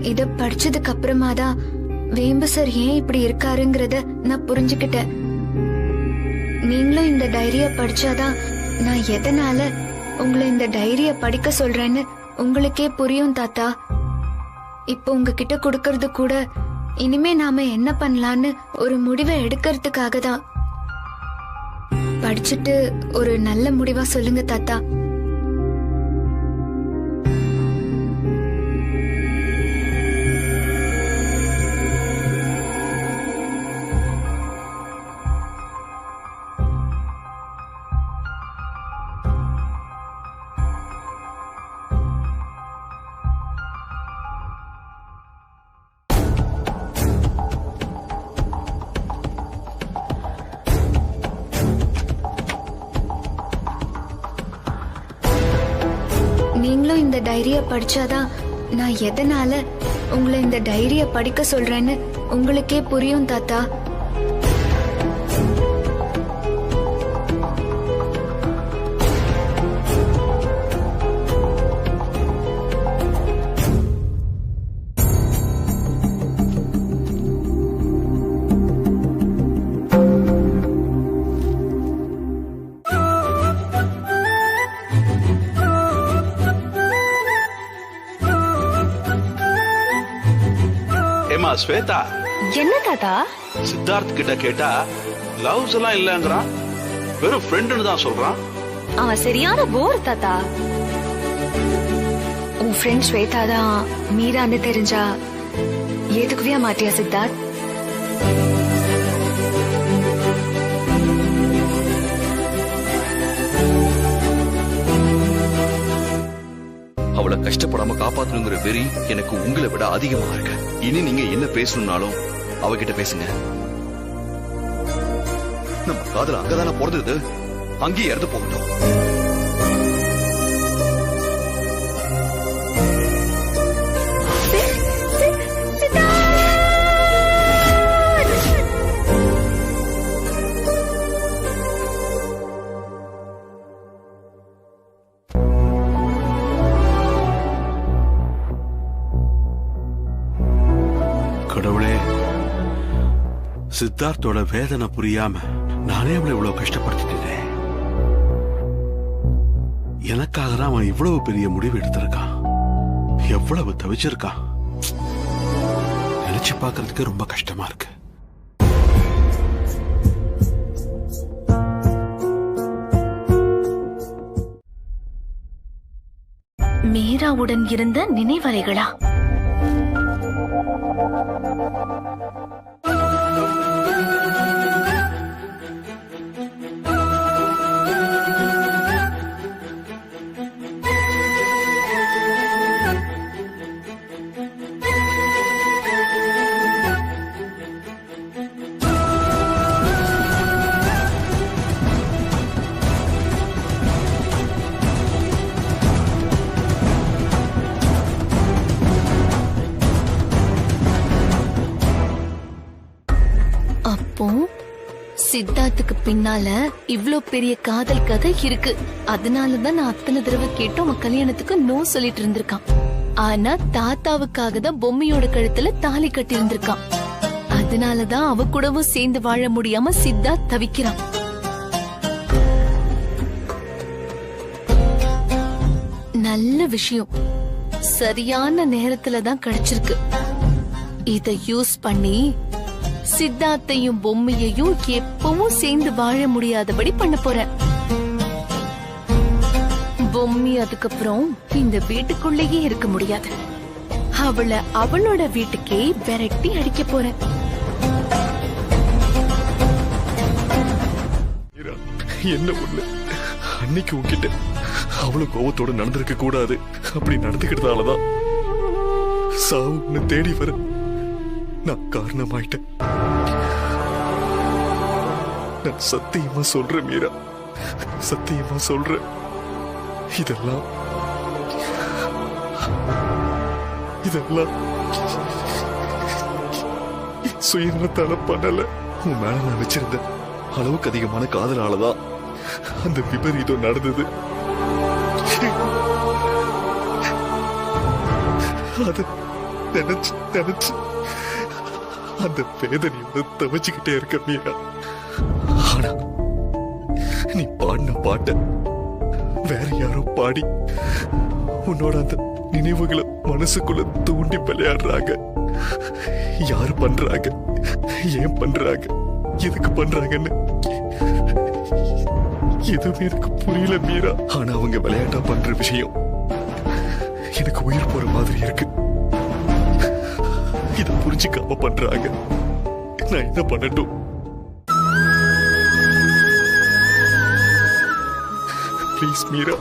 இத படிச்சதுக்கு அப்புறமா தான் வேம்பு சார் ஏன் இப்படி இருக்காருங்கறத நான் புரிஞ்சுக்கிட்டேன். நீங்களும் இந்த டைரிய படிச்சாதான் நான் எதனால உங்களை இந்த டைரிய படிக்க சொல்றேன்னு உங்களுக்கே புரியும் தாத்தா. இப்போ உங்ககிட்ட கொடுக்கறது கூட இனிமே நாம என்ன பண்ணலான்னு ஒரு முடிவை எடுக்கிறதுக்காக தான். படிச்சுட்டு ஒரு நல்ல முடிவா சொல்லுங்க தாத்தா. நீங்களும் இந்த டைரிய படிச்சாதான் நான் எதனால உங்களை இந்த டைரிய படிக்க சொல்றேன்னு உங்களுக்கே புரியும் தாத்தா. ஸ்வேதா, என்ன தாத்தா? சித்தார்த் கிட்ட கேட்டா லவ்ஸ் எல்லாம் இல்லங்கறான், வெறும் ஃப்ரெண்ட்னு தான் சொல்றான். அவன் சரியான போர் தாத்தா. உன் ஃப்ரெண்ட் ஸ்வேதா தான் மீரான்னு தெரிஞ்சா ஏத்துக்கவே மாட்டியா சித்தார்த்? அவளை கஷ்டப்படாம காப்பாத்தணுங்கிற வெறி எனக்கு உங்களை விட அதிகமா இருக்கு. இனி நீங்க என்ன பேசணும்னாலும் அவகிட்ட பேசுங்க. நம்ம காதல அங்கதானே பிறந்தது, அங்கேயே இறந்து போகட்டும். கடவுளே, சித்தார்த்தோட வேதனை புரியாம நானே அவளை இவ்வளவு கஷ்டப்படுத்திட்டேன். எனக்காக தான் அவன் இவ்வளவு பெரிய முடிவு எடுத்திருக்கான். எவ்வளவு தவிச்சிருக்கான். நினைச்சு பார்க்கிறதுக்கு ரொம்ப கஷ்டமா இருக்கு. மீராவுடன் இருந்த நினைவலைகளா? அப்போ சித்தார்த்துக்கு பின்னால இவ்ளோ பெரிய காதல் கதை இருக்கு. அதனாலதான் நான் அத்தனை தடவை கேட்டு அவன் கல்யாணத்துக்கு நோ சொல்லிட்டு இருந்திருக்கான். ஆனா தாத்தாவுக்காக தான் பொம்மையோட கழுத்துல தாலி கட்டி இருந்திருக்கான். அதனாலதான் அவ கூடவும் சேர்ந்து வாழ முடியாம சித்தார்த் தவிக்கிறான். நல்ல விஷயம் சரியான நேரத்துல தான் கிடைச்சிருக்கு. இத யூஸ் பண்ணி சித்தார்த்தையும் பொம்மையையும் எப்பவும் சேர்ந்து வாழ முடியாதபடி பண்ண போறேன். பொம்மி அதுக்கப்புறம் இந்த வீட்டுக்குள்ளேயே இருக்க முடியாது. அவளை அவளோட வீட்டுக்கே விரட்டி அடிக்க போறேன். என்ன ஒண்ணு, அன்னைக்கு உன்கிட்ட அவ்வளவு கோவத்தோட நடந்திருக்க கூடாது. அப்படி நடந்துக்கிட்டதாலதான் சாவு உன்னை தேடி வர நான் காரணமாயிட்டேன். நான் சத்தியமா சொல்றேன் மீரா, சத்தியமா சொல்றேன். இதெல்லாம் சுயநலத்தால பண்ணல. உன் மேல நான் வச்சிருந்த அளவுக்கு அதிகமான காதலாலதான் அந்த விபரீதம் நடந்தது. அது நினைச்சு நினைச்சு அந்த வேதனையோட தவிச்சுக்கிட்டே இருக்க மீரா. ஆனா நீ பாடின பாட்ட வேற யாரோ பாடி உன்னோட அந்த நினைவுகளை மனசுக்குள்ள தூண்டி விளையாடுறாங்க. யாரு பண்றாங்க, ஏன் பண்றாங்க, எதுக்கு பண்றாங்கன்னு எதுவுமே எனக்கு புரியல மீரா. ஆனா அவங்க விளையாட்டா பண்ற விஷயம் எனக்கு உயிர் போற மாதிரி இருக்கு. இத புரிஞ்சுக்காம பண்றாங்க. நான் என்ன பண்ணட்டும்? Please Meera,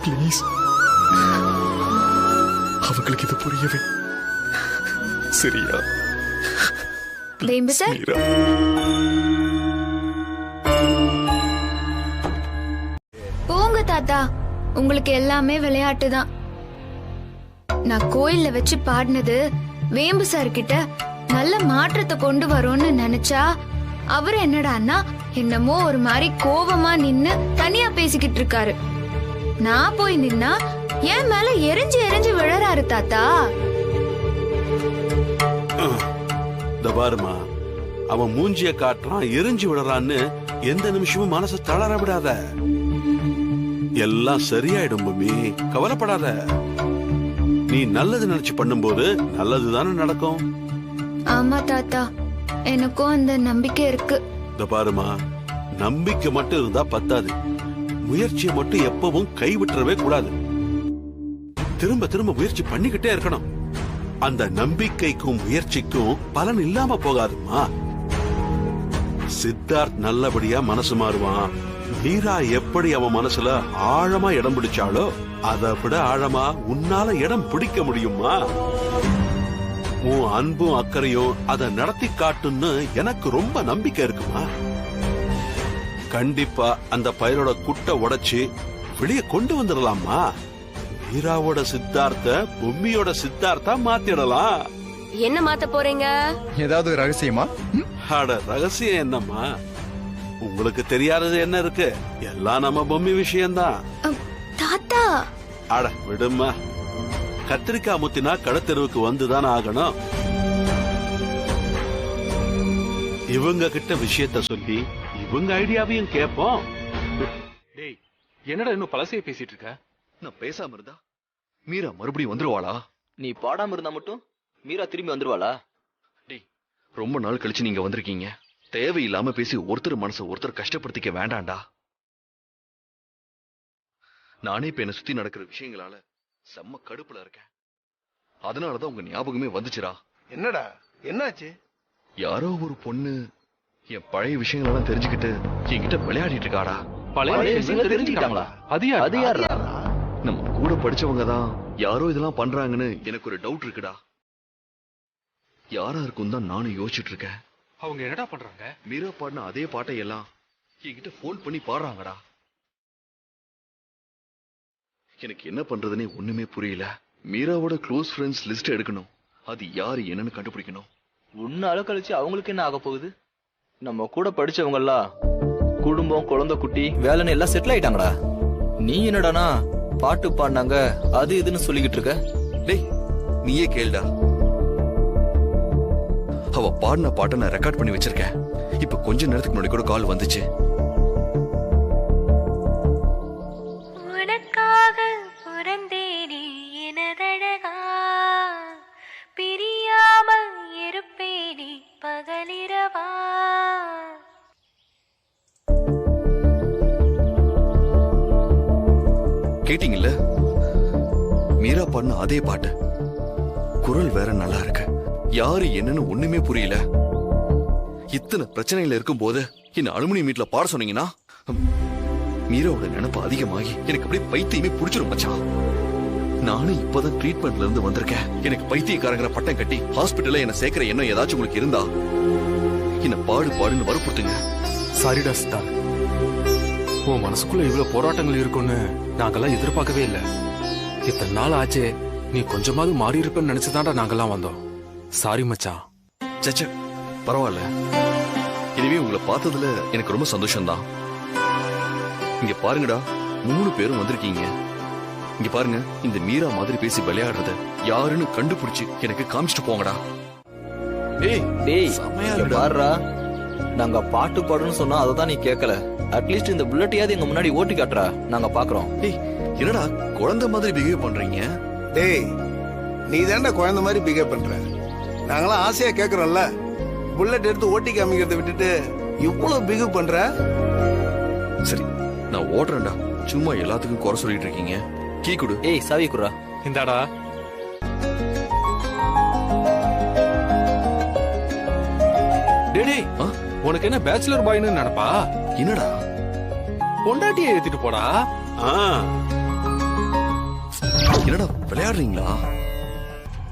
please. அவங்களுக்கு இது புரியவே சரியா? வேம்பு சார், மீரா, போங்க தாத்தா, உங்களுக்கு எல்லாமே விளையாட்டு தான். நான் கோயில்ல வச்சு பாடினது வேம்பு சார் கிட்ட நல்ல மாற்றத்தை கொண்டு வரும்னு நினைச்சா அவர் என்னடான்னா என்னமோ ஒரு மாதிரி கோவமா நின்னு தனியா பேசிக்கிட்டு இருக்காரு. நான் போய் நின்னா என் மேல எரிஞ்சு எரிஞ்சு விழறாரு தாத்தா. பாருமா, அவன் மூஞ்சிய காட்டுறான், எரிஞ்சு விடுறான்னு எந்த நிமிஷமும் மனசு தளர விடாத. எல்லாம் சரியாயிடும் பூமி, கவலைப்படாத. நீ நல்லது நினைச்சு பண்ணும்போது நல்லதுதானே நடக்கும். ஆமா தாத்தா, எனக்கும் அந்த நம்பிக்கை இருக்கு. பாருமா, நம்பிக்கை மட்டும் இருந்தா பத்தாது. முயற்சியை மட்டும் எப்பவும் கைவிட்டுறவே கூடாது. திரும்ப திரும்ப முயற்சி பண்ணிக்கிட்டே இருக்கணும். அந்த நம்பிக்கைக்கும் முயற்சிக்கும் பலன் இல்லாம போகாதுமா. சித்தார்த் நல்லபடியா மனசு மாறுவான். மீரா எப்படி அவன் மனசுல ஆழமா இடம் பிடிச்சாலோ அதை விட ஆழமா உன்னால இடம் பிடிக்க முடியுமா? உன் அன்பும் அக்கறையும் அதை நடத்தி காட்டுன்னு எனக்கு ரொம்ப நம்பிக்கை இருக்குமா. கண்டிப்பா அந்த பயிரோட குட்டை உடைச்சு வெளியே கொண்டு வந்துடலாமா. மீராவோட சித்தார்த்த பொம்மியோட சித்தார்த்தா மாத்திடலாம். என்ன மாத்த போறீங்க? ஏதாவது ரகசியமா? அட, ரகசியம் என்னம்மா? உங்களுக்கு தெரியாதது என்ன இருக்கு? எல்லாம் நம்ம பொம்மி விஷயம்தான். தாத்தா, அட விடுமா. கத்திரிக்காய் முத்தினா கடத்தெருவுக்கு வந்துதான் ஆகணும். இவங்க கிட்ட விஷயத்த சொல்லி இவங்க ஐடியாவையும் கேட்போம். டேய், என்னடா இன்னும் பழசையே பேசிட்டு இருக்க? நான் பேசாம இருந்தா மீரா மறுபடியும் வந்துருவாளா? நீ பாடாம இருந்தா மட்டும் மீரா திரும்பி வந்துருவாளா? டேய், ரொம்ப நாள் கழிச்சு நீங்க வந்திருக்கீங்க. தேவையில்லாம பேசி ஒருத்தர் மனசை ஒருத்தர் கஷ்டப்படுத்திக்க வேண்டாண்டா. நானே இப்ப என்ன சுத்தி நடக்கிற விஷயங்களால செம்ம கடுப்புல இருக்கேன். அதனாலதான் உங்க ஞாபகமே வந்துச்சுரா. என்னடா என்னாச்சு? யாரோ ஒரு பொண்ணு என் பழைய விஷயங்களெல்லாம் தெரிஞ்சுக்கிட்டு என்கிட்ட விளையாடிட்டு இருக்காடா. பழைய விஷயங்களை தெரிஞ்சுக்கிட்டாங்களா? அது யாரா? நம்ம கூட படிச்சவங்க தான் யாரோ இதெல்லாம் பண்றாங்கன்னு எனக்கு ஒரு டவுட் இருக்குடா. யாரா இருக்கும் தான் நானும் யோசிச்சுட்டு இருக்கேன். அவங்க என்னடா பண்றாங்க? மீரா பாடின அதே பாட்டை எல்லாம் என்கிட்ட போன் பண்ணி பாடுறாங்கடா. எனக்கு என்ன பண்றதுன்னே ஒண்ணுமே புரியல. மீராவோட க்ளோஸ் ஃப்ரெண்ட்ஸ் லிஸ்ட் எடுக்கணும். அது யாரு என்னன்னு கண்டுபிடிக்கணும். உன்னால கழிச்சு அவங்களுக்கு என்ன ஆக போகுது? நம்ம கூட படிச்சவங்க எல்லாம் குடும்பம், குழந்தை, குட்டி, வேலைன்னு எல்லாம் செட்டில் ஆயிட்டாங்கடா. நீ என்னடானா பாட்டு பாடினாங்க அது இதுன்னு சொல்லிக்கிட்டு இருக்க. டேய், நீயே கேளுடா. அவ பாடின பாட்டை நான் ரெக்கார்ட் பண்ணி வச்சிருக்கேன். இப்ப கொஞ்ச நேரத்துக்கு முன்னாடி கூட கால் வந்துச்சு. உனக்காக பிறந்தேனே எனதழகா, பிரியாமல் இருப்பேனே பகலிரவா. கேட்டீங்கல்ல? மீரா பாடின அதே பாட்டு. குரல் வேற நல்லா இருக்கு. யாரு என்னன்னு ஒண்ணுமே புரியல. இத்தனை பிரச்சனையில இருக்கும் போது என்ன அலுமினியம் மீட்ல பாட சொன்னீங்கன்னா மீராவோட நினைப்பு அதிகமாகி எனக்கு அப்படியே பைத்தியமே புடிச்சிரும் மச்சான். நானும் இப்பதான் ட்ரீட்மெண்ட்ல இருந்து வந்திருக்கேன். எனக்கு பைத்தியக்காரங்கிற பட்டம் கட்டி ஹாஸ்பிட்டல்ல என்ன சேர்க்கிற எண்ணம் ஏதாச்சும் உங்களுக்கு இருந்தா என்ன பாடுன்னு வற்புறுத்துங்க. சரிடா சித்தார்த், உன் மனசுக்குள்ள இவ்வளவு போராட்டங்கள் இருக்கும்னு நாங்கெல்லாம் எதிர்பார்க்கவே இல்லை. இத்தனை நாள் ஆச்சே, நீ கொஞ்சமாவது மாறி இருப்பேன்னு நினைச்சுதான்டா நாங்கெல்லாம் வந்தோம். சாரி மச்சான். சச்ச, பரவாயில்ல. இனிமே உங்களை பார்த்ததுல எனக்கு ரொம்ப சந்தோஷம்தான். இங்க பாருங்கடா, 3 பேரும் வந்திருக்கீங்க. இங்க பாருங்க, இந்த மீரா மாதிரி பேசி விளையாடுறத யாருன்னு கண்டுபிடிச்சு எனக்கு காமிச்சிட்டு போங்கடா. டேய் செமையா இங்க இருக்குடா. பாருடா, நாங்க பாட்டு பாடுன்னு சொன்னா அததான் நீ கேட்கல. அட்லீஸ்ட் இந்த புல்லட்டையாவது எங்க முன்னாடி ஓட்டி காட்டுறா, நாங்க பாக்குறோம். ஏய், என்னடா குழந்தை மாதிரி பிஹேவ் பண்றீங்க? டேய் நீ தானே குழந்தை மாதிரி பிஹேவ் பண்ற. நாங்களாம் ஆசையா கேக்குறோம்ல, புல்லட் எடுத்து ஓட்டி காமிக்கிறத விட்டுட்டு இவ்வளவு பிஹேவ் பண்ற. சரி, நான் ஓடுறேன்டா. சும்மா எல்லாத்துக்கும் குறை சொல்லிட்டு இருக்கீங்க. கீ கொடு. ஏய் சாவி குடுறா. இந்தாடா. டேய் ஆ? உனக்கு என்ன பேச்சுலர் பாய்னு நினைப்பா? என்னடா பொண்டாட்டியை ஏத்திட்டு போடா. ஆ, என்னடா விளையாடுறீங்களா?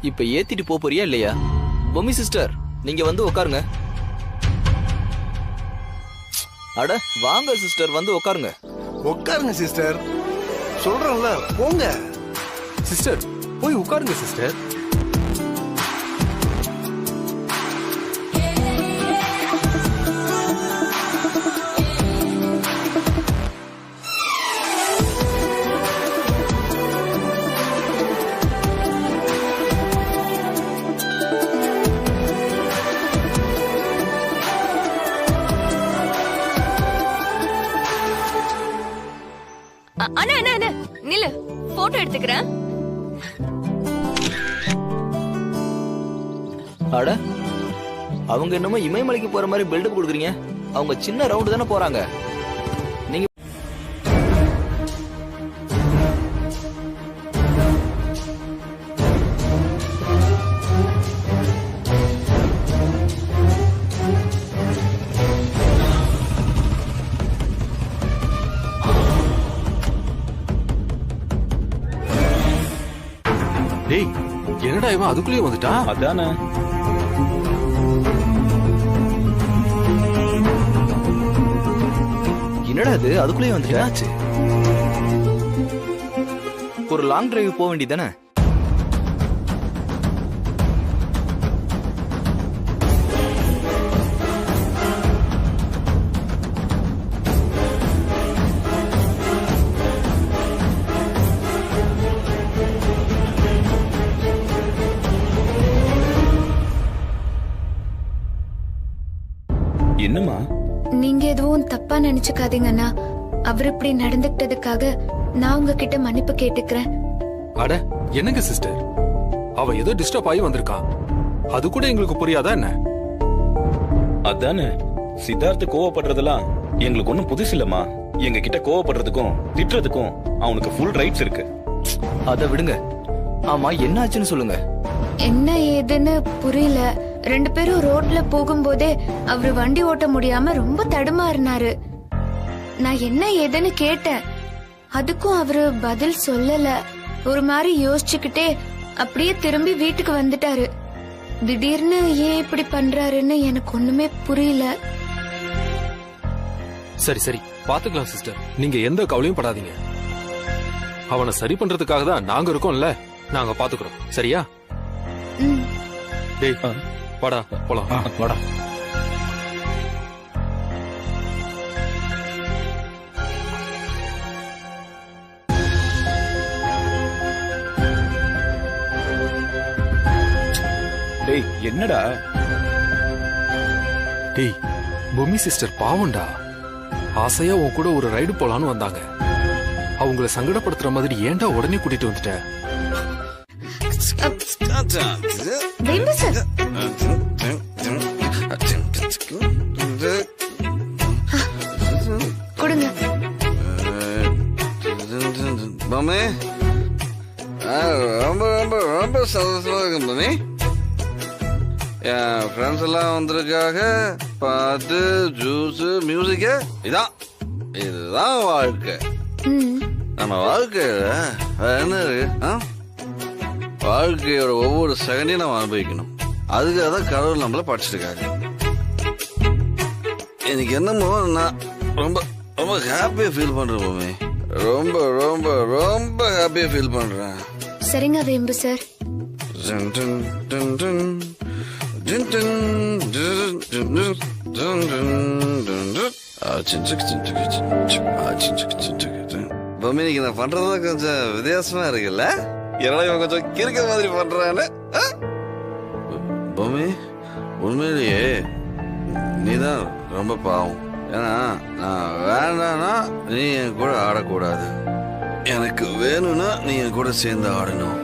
இப்ப ஏத்திட்டு போறியா இல்லையா? பொம்மி சிஸ்டர், நீங்க வந்து உட்காருங்க. அட வாங்க சிஸ்டர், வந்து உட்காருங்க. உட்காருங்க சிஸ்டர், சொல்றேன்ல போங்க. சிஸ்டர் போய் உட்காருங்க சிஸ்டர். அண்ணா அண்ணா அண்ணா நில்லு, போட்டோ எடுத்துக்கிறேன். அட அவங்க என்னமோ இமயமலைக்கு போற மாதிரி பில்டப் கொடுக்குறீங்க. அவங்க சின்ன ரவுண்டு தானே போறாங்க. நீங்க டேய் என்னடா இவன் அதுக்குள்ளேயே வந்துட்டான்? அதானே. என்னடா இது, அதுக்குள்ளேயே வந்துட்டாச்சு. ஒரு லாங் டிரைவ் போக வேண்டியதானே? என்னம்மா? நீங்க எதுவும் தப்பா நினைச்சுக்காதீங்கண்ணா. அவர் இப்படி நடந்துக்கிட்டதுக்காக நான் உங்ககிட்ட மன்னிப்பு கேட்டுக்கிறேன். அட என்னங்க சிஸ்டர், அவ ஏதோ டிஸ்டர்ப் ஆகி வந்திருக்கான். அது கூட எங்களுக்கு புரியாதா என்ன? அதானே, சித்தார்த்து கோவப்படுறதெல்லாம் எங்களுக்கு ஒண்ணும் புதுசு இல்லம்மா. எங்க கிட்ட கோவப்படுறதுக்கும் திட்டுறதுக்கும் அவனுக்கு ஃபுல் ரைட்ஸ் இருக்கு. அத விடுங்க. ஆமா என்னாச்சுன்னு சொல்லுங்க. என்ன ஏதுன்னு புரியல. 2 பேரும் ரோட்ல போகும்போதே அவரு வண்டி ஓட்ட முடியாம ரொம்ப தடுமாறினாரு. நான் என்ன ஏதுன்னு கேட்டேன். அதுக்கும் அவரு பதில் சொல்லல. ஒரு மாதிரி யோசிச்சுக்கிட்டே அப்படியே திரும்பி வீட்டுக்கு வந்துட்டாரு. திடீர்னு ஏன் இப்படி பண்றாருன்னு எனக்கு ஒண்ணுமே புரியல. சரி சரி பாத்துக்கலாம் சிஸ்டர், நீங்க எந்த கவலையும் படாதீங்க. அவனை சரி பண்றதுக்காக தான் நாங்க இருக்கோம்ல, நாங்க பாத்துக்கிறோம். சரியா? ம். டேய் வாடா போலாம். வாடா. டேய் என்னடா? டேய் பொம்மி சிஸ்டர் பாவம்டா. ஆசையா உன் கூட ஒரு ரைடு போலான்னு வந்தாங்க. அவங்கள சங்கடப்படுத்துற மாதிரி ஏன்டா உடனே கூட்டிட்டு வந்துட்ட? வேம்பு சார், கொடுங்க. மாமே ரொம்ப ரொம்ப ரொம்ப சந்தோஷமா இருக்கு மாமி. என் ஃப்ரெண்ட்ஸ் எல்லாம் வந்திருக்காக. பாட்டு, ஜூஸ், மியூசிக், இதுதான் வாழ்க்கை. நம்ம வாழ்க்கையில என்ன இருக்கு? வாழ்க்கையோட ஒவ்வொரு செகண்டையும் நம்ம அனுபவிக்கணும். அதுக்காக தான் கடவுள் நம்மள படிச்சிருக்காங்க. எனக்கு என்னமோ நான் ரொம்ப ரொம்ப ஹாப்பியா ஃபீல் பண்றேன் மாமி. ரொம்ப ரொம்ப ரொம்ப ஹாப்பியா ஃபீல் பண்றேன். சரிங்க வேம்பு சார். பொம்மி நீங்க நான் பண்றது கொஞ்சம் வித்தியாசமா இருக்குல்ல? என்னடா கொஞ்சம் கிறுக்க மாதிரி பண்றான்னு. பொம்மி உண்மையிலேயே நீதான் ரொம்ப பாவம். ஏன்னா நான் வேண்டானா நீ என் கூட ஆடக்கூடாது, எனக்கு வேணும்னா நீ என் கூட சேர்ந்து ஆடணும்.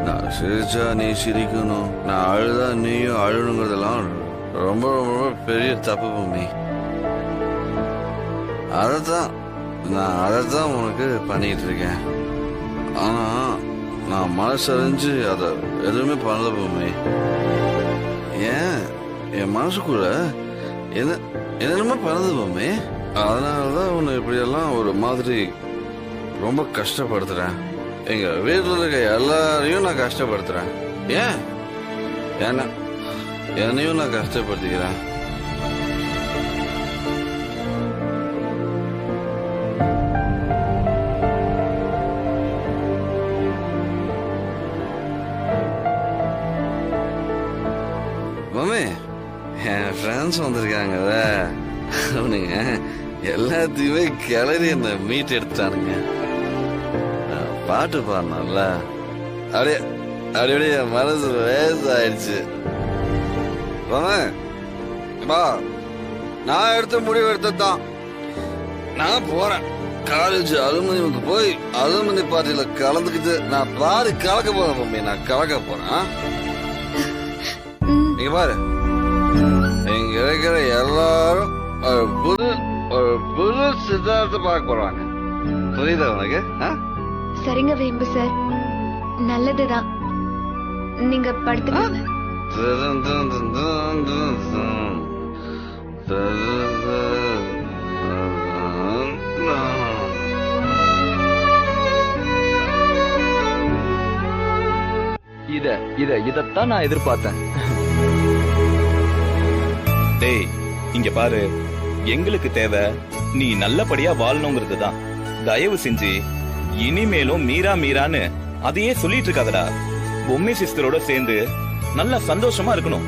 நான் சிரிச்சா நீ சிரிக்கணும், நான் அழுதா நீயும் அழணுங்கிறதெல்லாம் ரொம்ப ரொம்ப பெரிய தப்பு பொம்மி. அதைத்தான் உனக்கு பண்ணிட்டு இருக்கேன். ஆனா நான் மனசறிஞ்சு அதை எதுவுமே பண்ணல பொம்மி. ஏன் என் மனசுக்குள்ள என்னென்னமோ பண்ணது பொம்மி. அதனாலதான் உன்னை இப்படியெல்லாம் ஒரு மாதிரி ரொம்ப கஷ்டப்படுத்துறேன். எங்க வீட்டுல இருக்க எல்லாரையும் நான் கஷ்டப்படுத்துறேன். ஏன் என்னையும் நான் கஷ்டப்படுத்திக்கிறேன். மம்மி என் ஃப்ரெண்ட்ஸ் வந்திருக்காங்கல்ல, அவனுங்க எல்லாத்தையுமே கிளறி அந்த மீட் எடுத்துட்டானுங்க. பாட்டு பாடணும்ல, அப்படியே அப்படியே என் மனசு லேசாயிடுச்சு. நான் எடுத்த முடிவு எடுத்ததான். நான் போறேன் காலேஜ் அலுமினியமுக்கு போய் அலுமினி பார்ட்டியில கலந்துக்கிட்டு நான் பாரு கலக்க போறேன் மம்மி. நான் கலக்க போறேன். நீங்க பாரு, இங்க இருக்கிற எல்லாரும் ஒரு புது சித்தார்த்த பார்க்க போறாங்க. புரியுதா உனக்கு? சரிங்க வேம்பு சார், நல்லதுதான். நீங்க படுத்துக்கோங்க. இதத்தான் நான் எதிர்பார்த்தேன். டேய் இங்க பாரு, எங்களுக்கு தேவை நீ நல்லபடியா வாழணுங்கிறது தான். தயவு செஞ்சு இனிமேலும் மீரான்னு அதையே சொல்லிட்டு இருக்காதடா. பொம்மை சிஸ்டரோட சேர்ந்து நல்லா சந்தோஷமா இருக்கணும்,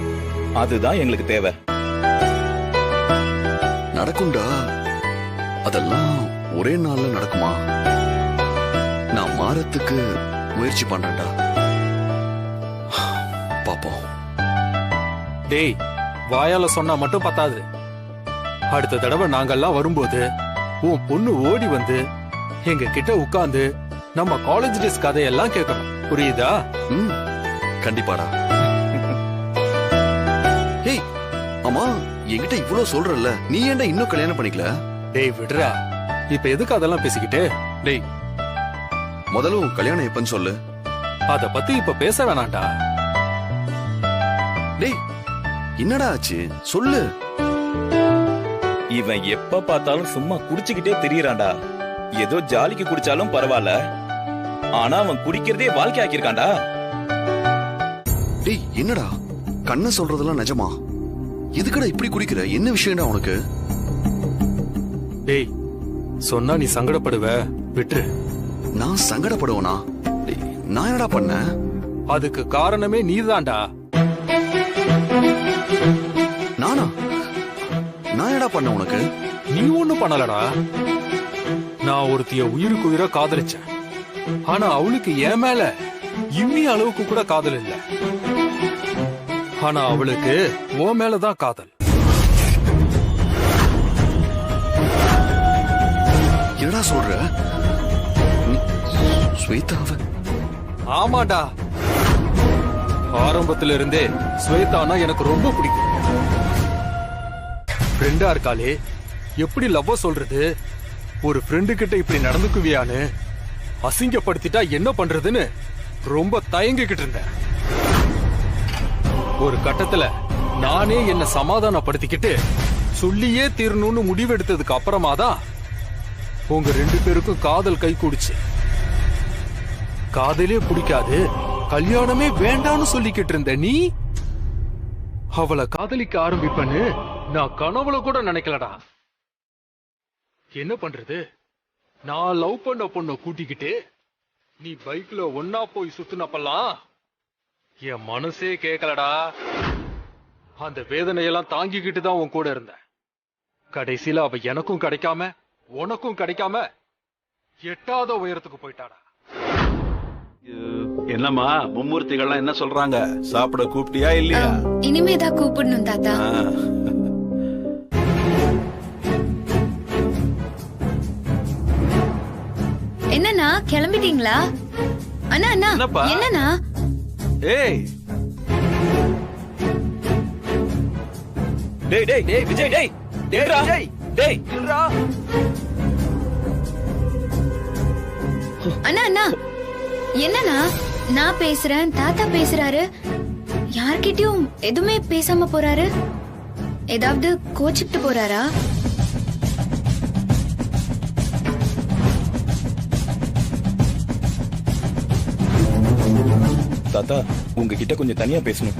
அதுதான் எங்களுக்கு தேவை. நடக்கும்டா, அதெல்லாம் ஒரே நாள்ல நடக்குமா? நான் மாறத்துக்கு முயற்சி பண்றேன்டா, பாப்போம். டேய் வாயால சொன்னா மட்டும் பத்தாது. அடுத்த தடவை நாங்கெல்லாம் வரும்போது உன் பொண்ணு ஓடி வந்து எங்க கிட்ட உட்கார்ந்து நம்ம காலேஜ் டேஸ் கதையெல்லாம் கேட்கணும். புரியுதா? கண்டிப்பாடா. ஏய் ஆமா, என்கிட்ட இவ்வளவு சொல்றல்ல, நீ ஏன்டா இன்னும் கல்யாணம் பண்ணிக்கல? டேய் விடுறா, இப்ப எதுக்கு அதெல்லாம் பேசிக்கிட்டு? டேய் முதல்ல உன் கல்யாணம் எப்பன்னு சொல்லு. அத பத்தி இப்ப பேச வேணாண்டா. டேய் என்னடா ஆச்சு சொல்லு. இவன் எப்ப பார்த்தாலும் சும்மா குடிச்சுக்கிட்டே திரியறான்டா. ஏதோ ஜாலிக்கு குடிச்சாலும் பரவாயில்ல, ஆனா அவன் குடிக்கிறதே வாழ்க்கை ஆக்கியிருக்கான்டா. டேய் என்னடா கண்ண சொல்றதெல்லாம் நிஜமா? எதுக்குடா இப்படி குடிக்கிற? என்ன விஷயம்டா உனக்கு? டேய் சொன்னா நீ சங்கடப்படுவ, விட்டு. நான் சங்கடப்படுவனா? நான் என்னடா பண்ண? அதுக்கு காரணமே நீதான்டா. நானா? நான் என்னடா பண்ண உனக்கு? நீ ஒண்ணும் பண்ணலடா. நான் ஒருத்திய உயிருக்கு உயிரா காதலிச்சேன், ஆனா அவளுக்கு என் மேல இம்மி அளவுக்கு கூட காதல் இல்ல. ஆனா அவளுக்கு உன் மேலதான் காதல். என்னடா சொல்ற? ஸ்வேதாவ? ஆமாடா, ஆரம்பத்துல இருந்தே ஸ்வேதானா எனக்கு ரொம்ப பிடிக்கும். ஃப்ரெண்டா இருக்காளே, எப்படி லவ்வ சொல்றது? ஒரு ஃப்ரெண்டு கிட்ட இப்படி நடந்துக்குவியான்னு அசிங்கப்படுத்திட்டா என்ன பண்றதுன்னு ரொம்ப தயங்கிக்கிட்டு இருந்தேன். ஒரு கட்டத்துல நானே என்ன சமாதானப்படுத்திக்கிட்டு சொல்லியே தீரணும்னு முடிவெடுத்ததுக்கு அப்புறமா தான் உங்க 2 பேருக்கும் காதல் கை கூடுச்சு. காதலே பிடிக்காது, கல்யாணமே வேண்டான்னு சொல்லிக்கிட்டு இருந்த நீ அவளை காதலிக்க ஆரம்பிப்பன்னு நான் கனவுல கூட நினைக்கலடா. என்ன பண்றது? நான் லவ் பண்ண பொண்ண கூட்டிக்கிட்டு நீ பைக்ல ஒன்னா போய் சுத்தினப்பெல்லாம் என் மனசே கேட்கலடா. அந்த வேதனையெல்லாம் தாங்கிக்கிட்டு தான் உன் கூட இருந்தேன். கடைசியில அவ எனக்கும் கிடைக்காம உனக்கும் கிடைக்காம எட்டாத உயரத்துக்கு போயிட்டாடா. என்னம்மா மும்மூர்த்திகள்லாம் என்ன சொல்றாங்க? சாப்பிட கூப்பிட்டியா இல்லையா? இனிமேதான் கூப்பிடணும் தாத்தா. என்னண்ணா கிளம்பிட்டீங்களா? அண்ணா அண்ணா என்னப்பா? என்னண்ணா? ஏய் டேய் டேய் டேய் விஜய் டேய் டேய்டா டேய் அண்ணா அண்ணா என்னண்ணா? நான் பேசுறேன், தாத்தா பேசுறாரு, யார்கிட்டயும் எதுவுமே பேசாம போறாரு. ஏதாவது கோச்சிட்டு போறாரா? தாத்தா உங்ககிட்ட கொஞ்சம் தனியா பேசணும்.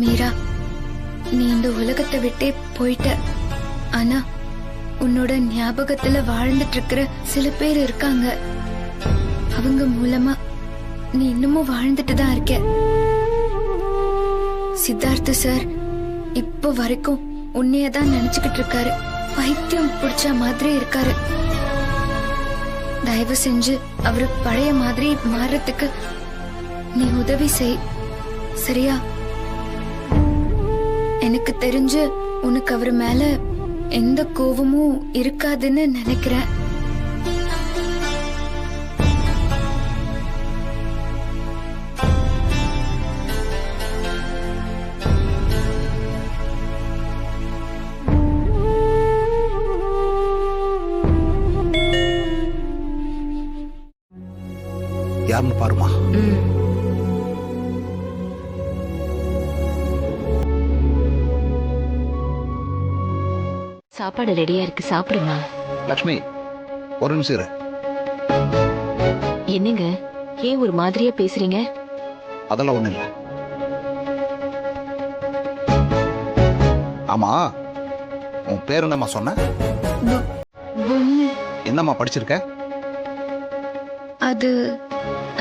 மீரா, நீ இந்த உலகத்தை விட்டே போயிட்ட. ஆனா உன்னோட ஞாபகத்துல வாழ்ந்துட்டு இருக்கிற சில பேர் இருக்காங்க. அவங்க மூலமா நீ இன்னமும் வாழ்ந்துட்டு தான் இருக்க. சித்தார்த்த சார் இப்போ வரைக்கும் உன்னையதான் நினைச்சுக்கிட்டு இருக்காரு. பைத்தியம் பிடிச்ச மாதிரி இருக்காரு. தயவு செஞ்சு அவரு பழைய மாதிரி மாறத்துக்கு நீ உதவி செய், சரியா? எனக்கு தெரிஞ்சு உனக்கு அவர் மேல எந்த கோவமும் இருக்காதுன்னு நினைக்கிறேன். யாருன்னு பாருமா. சாப்பாடு ரெடியா இருக்கு, சாப்பிடுங்க. லட்சுமி ஒரு நிமிஷம் இரு. என்னங்க ஏன் ஒரு மாதிரியா பேசுறீங்க? அதெல்லாம் ஒண்ணு இல்ல. ஆமா, உன் பேர் என்னம்மா சொன்ன? என்னம்மா படிச்சிருக்க? அது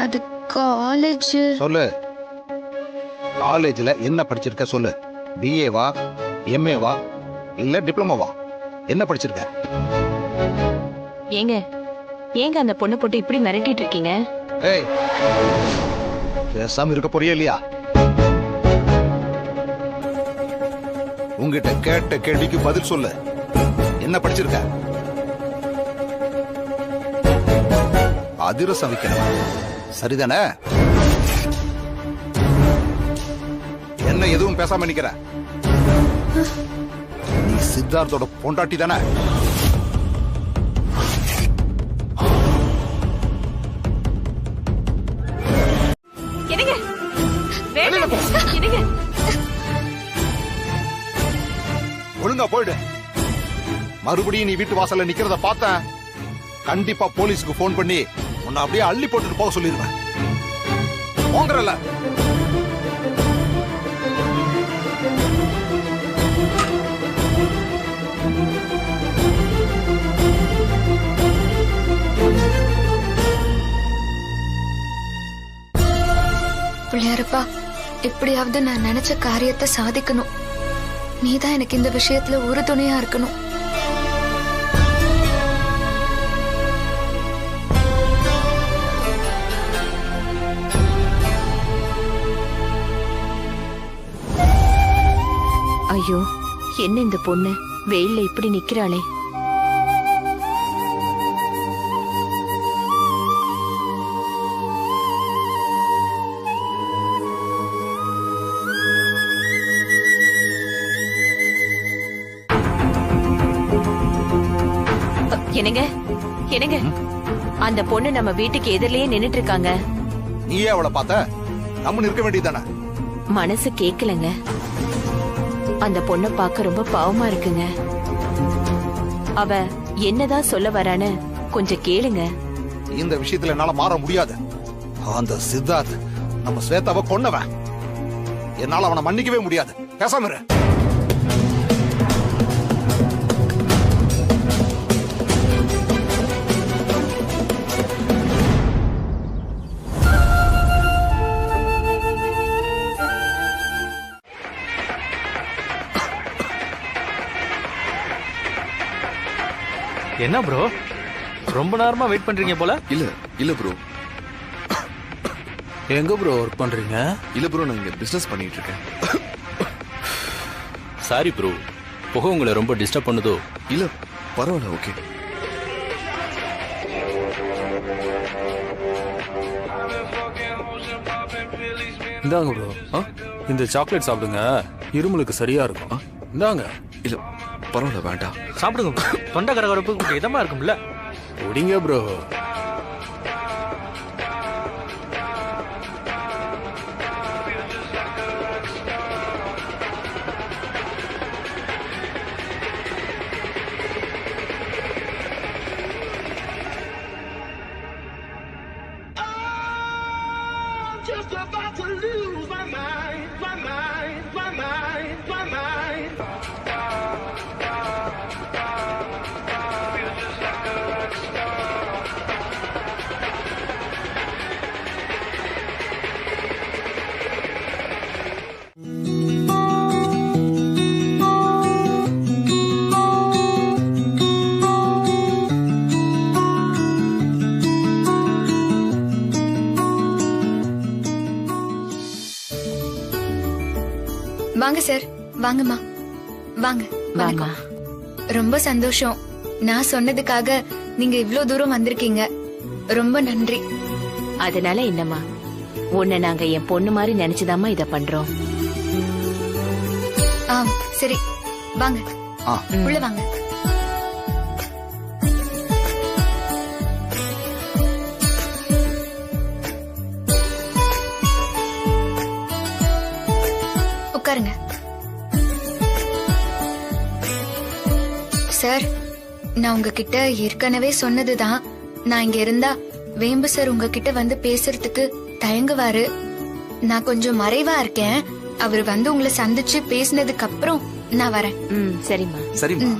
அது காலேஜ். சொல்லு, காலேஜ்ல என்ன படிச்சிருக்க சொல்லு. பிஏவா, எம்ஏவா, இல்ல டிப்ளமோவா? என்ன படிச்சிருக்க? ஏங்க ஏங்க அந்த பொண்ணை போட்டு இப்படி மிரட்டிட்டு இருக்கீங்க? ஏய், பேசாம இருக்க போறியா இல்லையா? உங்ககிட்ட கேட்ட கேள்விக்கு பதில் சொல்லு. என்ன படிச்சிருக்க? அதிரசம் வைக்கணும், சரிதானே? என்ன எதுவும் பேசாம நிக்கிற? நீ சித்தார்த்தோட பொண்டாட்டி தானே? என்னங்க வேண்டாம், என்னங்க ஒழுங்கா போயிடு. மறுபடியும் நீ வீட்டு வாசல்ல நிக்கிறத பார்த்தேன், கண்டிப்பா போலீஸ்க்கு போன் பண்ணி உன்னை அப்படியே அள்ளி போட்டுட்டு போக சொல்லிருவேன். போங்கறல. பிள்ளையாரப்பா, எப்படியாவது நான் நினைச்ச காரியத்தை சாதிக்கணும். நீதான் எனக்கு இந்த விஷயத்துல ஒரு துணையா இருக்கணும். ஐயோ, என்ன இந்த பொண்ணு வெயில்ல இப்படி நிக்கிறாளே. என்னங்க என்னங்க, அந்த பொண்ணு நம்ம வீட்டுக்கு எதிரிலேயே நின்னுட்டு இருக்காங்க. நீயே அவளை பார்த்த? நம்ம நிற்க வேண்டியதானே? மனசு கேக்கலங்க. அந்த பொண்ணை பார்க்க ரொம்ப பாவமா இருக்குங்க. அவ என்னதான் சொல்ல வரான்னு கொஞ்சம் கேளுங்க. இந்த விஷயத்துல என்னால மாற முடியாது. அந்த சித்தார்த் நம்ம ஸ்வேதாவை கொன்னவன். என்னால அவனை மன்னிக்கவே முடியாது. பேசாம இரு. என்ன ப்ரோ, ரொம்ப நேரமா வெயிட் பண்றீங்க போல? இல்ல ப்ரோ. எங்க ப்ரோ ஒர்க் பண்றீங்க? இல்ல ப்ரோ, நான் இங்க பிசினஸ் பண்ணிட்டு இருக்கேன். சாரி ப்ரோ, புகை உங்களை ரொம்ப டிஸ்டர்ப் பண்ணுதோ? இல்ல பரவாயில்ல, ஓகே. இந்தாங்க ப்ரோ, இந்த சாக்லேட் சாப்பிடுங்க, இருமலுக்கு சரியா இருக்கும். இந்தாங்க. இல்ல பரவாயில்ல, வேண்டாம். சாப்பிடுங்க, தொண்டை கரகரப்பு இதமா இருக்கும்ல. குடிங்க ப்ரோ. வாங்க சார், வாங்கம்மா, வாங்க. வாமா. ரொம்ப சந்தோஷம். நான் சொன்னதுக்காக நீங்க இவ்ளோ தூரம் வந்திருக்கீங்க. ரொம்ப நன்றி. அதனால என்னம்மா, உன்னை நாங்க என் பொண்ணு மாதிரி நினைச்சுதாம்மா இத பண்றோம். சரி வாங்க, உள்ள வாங்க. உட்காருங்க. சார், நான் உங்ககிட்ட ஏற்கனவே சொன்னதுதான். நான் இங்க இருந்தா வேம்பு சார் உங்ககிட்ட வந்து பேசுறதுக்கு தயங்குவாரு. நான் கொஞ்சம் மறைவா இருக்கேன். அவர் வந்து உங்களை சந்திச்சு பேசினதுக்கு அப்புறம் நான் வரேன். சரிம்மா. சரிம்மா.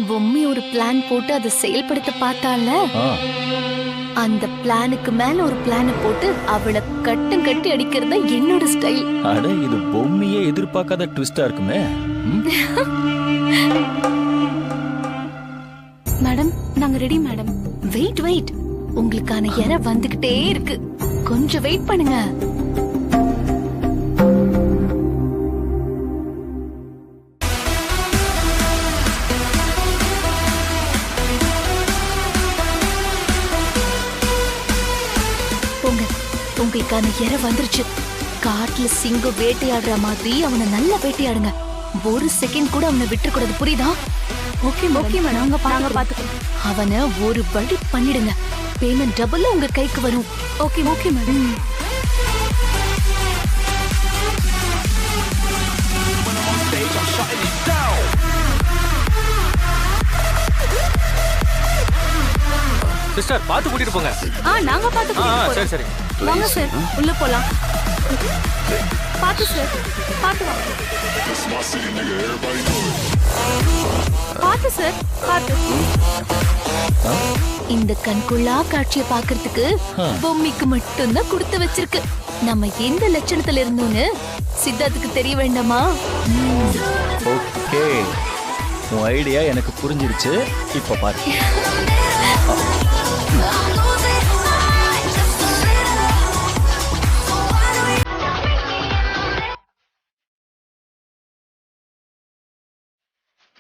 பொம்மி ஒரு பிளான் போட்டு அதை செயல்படுத்த பார்த்தால, அந்த பிளானுக்கு மேல ஒரு பிளான போட்டு அவளை கட்டும் கட்டி அடிக்கிறது என்னோட ஸ்டைல். அட, இது பொம்மியே எதிர்பார்க்காத ட்விஸ்டா இருக்குமே. மேடம், நாங்க ரெடி மேடம். வெயிட் வெயிட், உங்களுக்கான இறை வந்துகிட்டே இருக்கு, கொஞ்சம் வெயிட் பண்ணுங்க. உங்களுக்கான இறை வந்துருச்சு. காட்டுல சிங்கம் வேட்டையாடுற மாதிரி அவனை நல்லா வேட்டையாடுங்க. ஒரு செகண்ட் கூட அவனை விட்டுறக்கூடாது, புரியுதா? ஓகே ஓகே மேடம், நாங்க பாத்துக்கிறோம். அவனை ஒரு வழி பண்ணிடுங்க. பேமெண்ட் டபுள் உங்க கைக்கு வரும். Okay okay madam. சிஸ்டர், பாத்து கூட்டிட்டு போங்க. நாங்க பாத்து கூட்டிட்டு போறோம். சரி சரி, வாங்க சார், உள்ள போலாம். பாத்து சார், பாத்து வாங்க. பாத்து சார், பாத்து. இந்த கண்கொள்ளா காட்சியை பாக்குறதுக்கு பொம்மிக்கு மட்டும்தான் கொடுத்து வச்சிருக்கு. நம்ம எந்த லட்சணத்துல இருந்தோம்னு சித்தார்த்துக்கு தெரிய வேண்டாமா? ஓகே, உன் ஐடியா எனக்கு புரிஞ்சிருச்சு. இப்ப பாரு.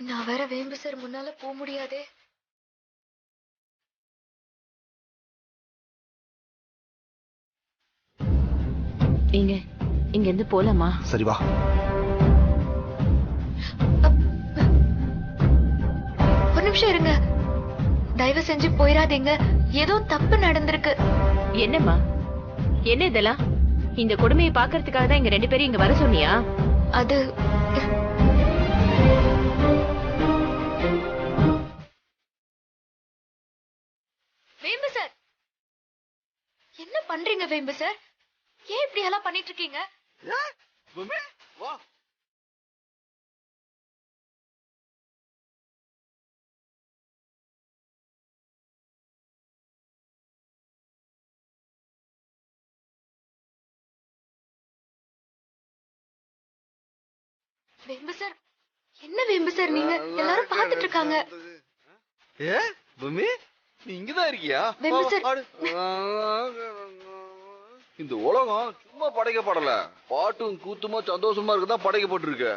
நான் வேற வேம்பு சார் முன்னால போக முடியாதே. இங்க இருந்து போலாமா? சரி வா. ஒரு நிமிஷம் இருங்க. தயவு செஞ்சு போயிடாதீங்க. ஏதோ தப்பு நடந்திருக்கு. என்னம்மா என்ன இதெல்லாம்? இந்த கொடுமையை பாக்குறதுக்காக தான் இங்க 2 பேரும் இங்க வர சொன்னியா? அது வேம்பு சார், என்ன பண்றீங்க வேம்பு சார்? ஏன் இப்படி எல்லாம் பண்ணிட்டு இருக்கீங்க? வேம்பு சார், என்ன வேம்பு சார் நீங்க? எல்லாரும் பாத்துட்டு இருக்காங்க. பூமி நீ இங்கதான் இருக்கியா? வேம்பு சார், இந்த உலகம் சும்மா படைக்கப்படல, பாட்டும் கூத்துமா சந்தோஷமா இருக்குதான் படைக்கப்பட்டிருக்கு.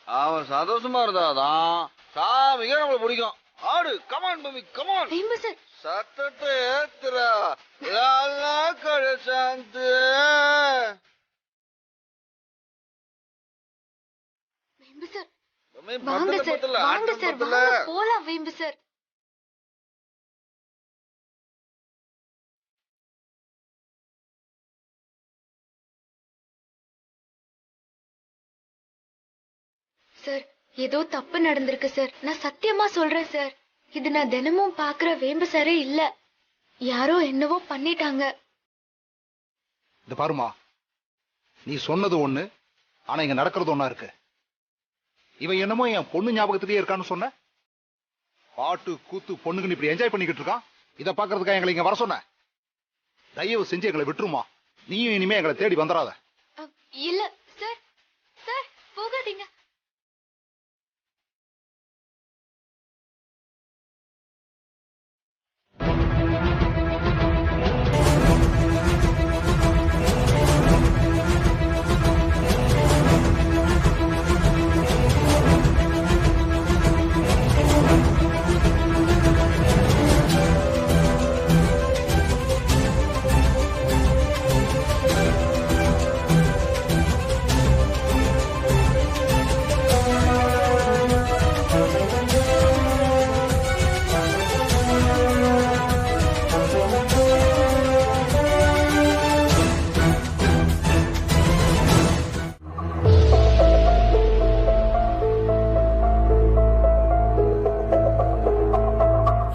அவன் சந்தோஷமா இருந்தாதான் சாமிக்கே நம்மள பிடிக்கும். ஆடு, கமான் பூமி, கமான். வேம்பு சார், சத்தத்தை ஏத்துறா கழசாந்து. வேம்பு சார், வாங்க சார், வாங்க சார், வாங்க போலாம் வேம்பு சார். சார், ஏதோ தப்பு நடந்திருக்கு சார். நான் சத்தியமா சொல்றேன் சார். இது நான் தினமும் பாக்குற வேம்பு சாரே இல்ல. யாரோ என்னவோ பண்ணிட்டாங்க. இந்த பாருமா, நீ சொன்னது ஒண்ணு, ஆனா இங்க நடக்கிறது ஒண்ணா இருக்கு. இவன் என்னமோ என் பொண்ணு ஞாபகத்திலேயே இருக்கான்னு சொன்ன. பாட்டு கூத்து பொண்ணுக்கு இப்படி என்ஜாய் பண்ணிக்கிட்டு இருக்கான். இதை பாக்குறதுக்காக எங்களை இங்க வர சொன்ன. தயவு செஞ்சு எங்களை விட்டுருமா. நீயும் இனிமே எங்களை தேடி வந்துடாத. இல்ல சார், சார் போகாதீங்க.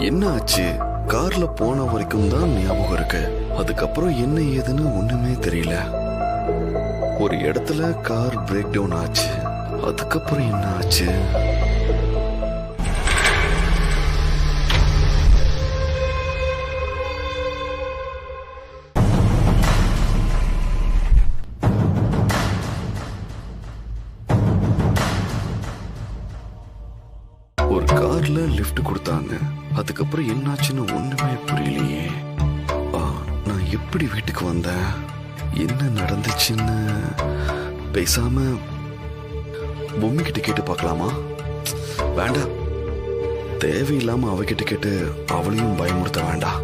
என்ன ஆச்சு? கார்ல போன வரைக்கும் தான் ஞாபகம் இருக்கு. அதுக்கப்புறம் என்ன ஏதுன்னு ஒண்ணுமே தெரியல. ஒரு இடத்துல கார் பிரேக் டவுன் ஆச்சு. அதுக்கப்புறம் என்ன ஆச்சு? ஒரு கார்ல லிஃப்ட் கொடுத்தாங்க. அதுக்கப்புறம் என்னாச்சுன்னு ஒண்ணுமே புரியலையே. நான் எப்படி வீட்டுக்கு வந்தேன், என்ன நடந்துச்சுன்னு பேசாம பொம்மி கிட்ட கேட்டு பார்க்கலாமா? வேண்டாம், தேவையில்லாம அவகிட்ட கேட்டு அவளையும் பயமுறுத்த வேண்டாம்.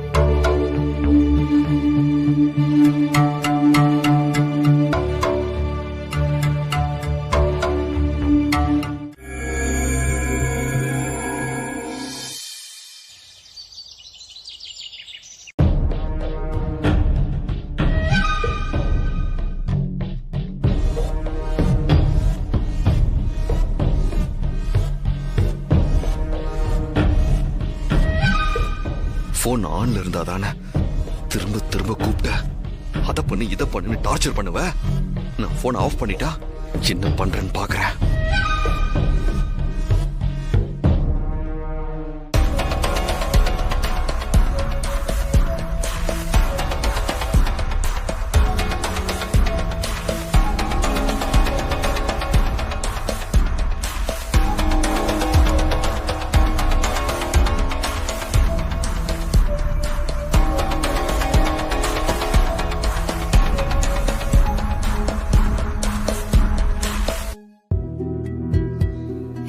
போன் ஆன்ல இருந்தா தானே திரும்ப திரும்ப கூப்பிட்ட அத பண்ணு இத பண்ணு டார்ச்சர் பண்ணுவ. நான் போன் ஆஃப் பண்ணிட்டா என்ன பண்றேன்னு பாக்குறேன்.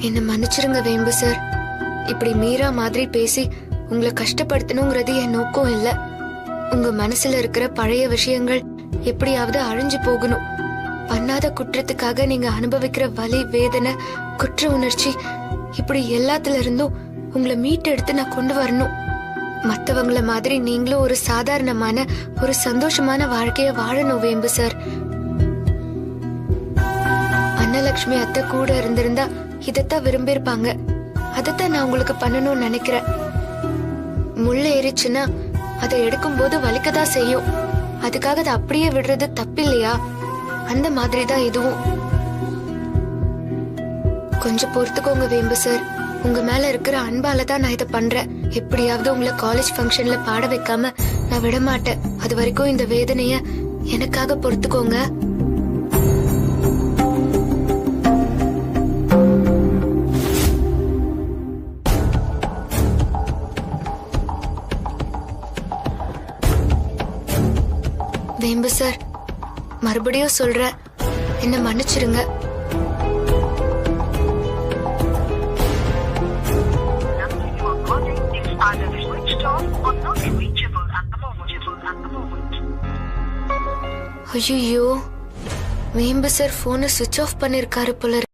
என்ன மன்னிச்சிருங்க வேம்பு சார். இப்படி மீரா மாதிரி பேசி உங்களை கஷ்டப்படுத்தணுங்கிறது என் நோக்கம் இல்ல. உங்க மனசுல இருக்கிற பழைய விஷயங்கள் எப்படியாவது அழிஞ்சு போகணும். பண்ணாத குற்றத்துக்காக நீங்க அனுபவிக்கிற வலி, வேதனை, குற்ற உணர்ச்சி, இப்படி எல்லாத்துல இருந்தும் உங்களை மீட்டு எடுத்து நான் கொண்டு வரணும். மத்தவங்கள மாதிரி நீங்களும் ஒரு சாதாரணமான ஒரு சந்தோஷமான வாழ்க்கைய வாழணும் வேம்பு சார். அன்னலட்சுமி அத்தை கூட இருந்திருந்தா இதத்தான் விரும்பியிருப்பாங்க. அதத்தான் நான் உங்களுக்கு பண்ணணும்னு நினைக்கிறேன். முள்ள ஏறிச்சுன்னா அதை எடுக்கும் போது வலிக்கதான் செய்யும். அதுக்காக அதை அப்படியே விடுறது தப்பில்லையா? அந்த மாதிரிதான் இதுவும். கொஞ்சம் பொறுத்துக்கோங்க வேம்பு சார். உங்க மேல இருக்கிற அன்பால தான் நான் இதை பண்றேன். எப்படியாவது உங்களை காலேஜ் ஃபங்க்ஷன்ல பாட வைக்காம நான் விட மாட்டேன். அது வரைக்கும் இந்த வேதனைய எனக்காக பொறுத்துக்கோங்க. வேம்பு சார், மறுபடியும் சொல்றேன், என்ன மன்னிச்சிருங்க. ஐயோ, வேம்பு சார் போனை சுவிட்ச் ஆஃப் பண்ணிருக்காரு போல.